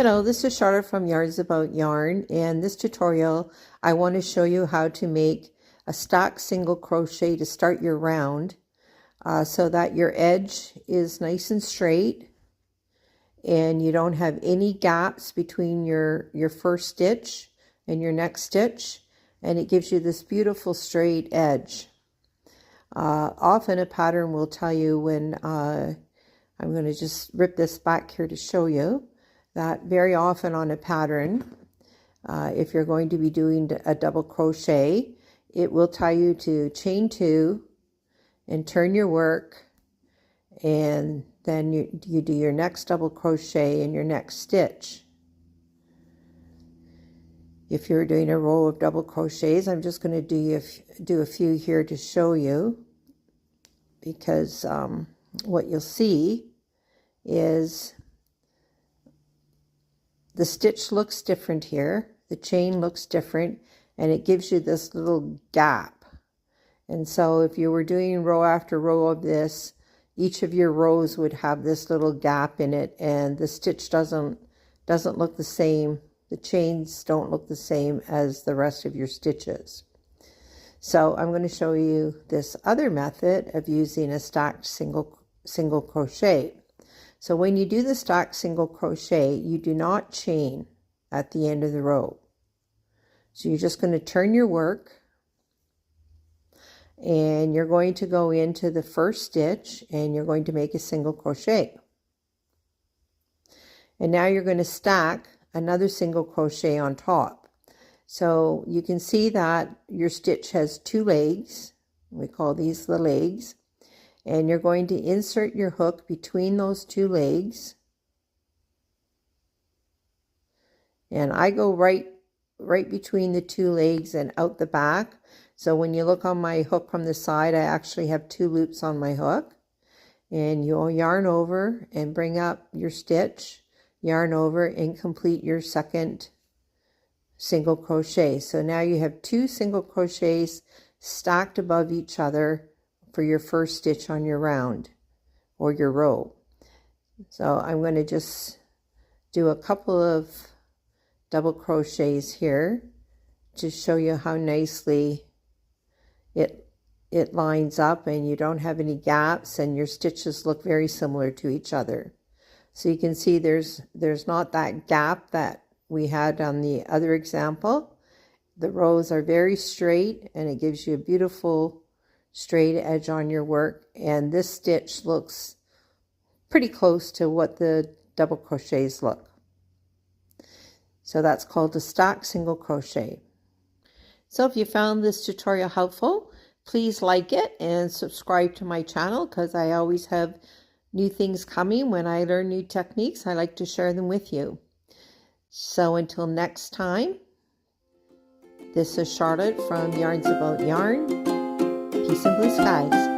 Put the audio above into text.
Hello, this is Charlotte from Yarns About Yarn, and this tutorial I want to show you how to make a stock single crochet to start your round so that your edge is nice and straight and you don't have any gaps between your first stitch and your next stitch, and it gives you this beautiful straight edge. Often a pattern will tell you when I'm going to just rip this back here to show you that very often on a pattern, if you're going to be doing a double crochet, it will tell you to chain 2 and turn your work, and then you do your next double crochet in your next stitch. If you're doing a row of double crochets, I'm just going to do a few here to show you, because what you'll see is the stitch looks different here, the chain looks different, and it gives you this little gap. And so if you were doing row after row of this, each of your rows would have this little gap in it, and the stitch doesn't look the same. The chains don't look the same as the rest of your stitches. So I'm going to show you this other method of using a stacked single crochet. So when you do the stacked single crochet, you do not chain at the end of the row. So you're just going to turn your work, and you're going to go into the first stitch and you're going to make a single crochet. And now you're going to stack another single crochet on top. So you can see that your stitch has 2 legs. We call these the legs. And you're going to insert your hook between those 2 legs. And I go right between the 2 legs and out the back. So when you look on my hook from the side, I actually have 2 loops on my hook. And you'll yarn over and bring up your stitch, yarn over and complete your second single crochet. So now you have 2 single crochets stacked above each other for your first stitch on your round or your row. So I'm going to just do a couple of double crochets here to show you how nicely it lines up, and you don't have any gaps, and your stitches look very similar to each other. So you can see there's not that gap that we had on the other example. The rows are very straight, and it gives you a beautiful straight edge on your work, and this stitch looks pretty close to what the double crochets look. So that's called a stacked single crochet. So if you found this tutorial helpful, please like it and subscribe to my channel, because I always have new things coming. When I learn new techniques, I like to share them with you. So until next time, this is Charlotte from Yarns About Yarn. Peace and blue skies.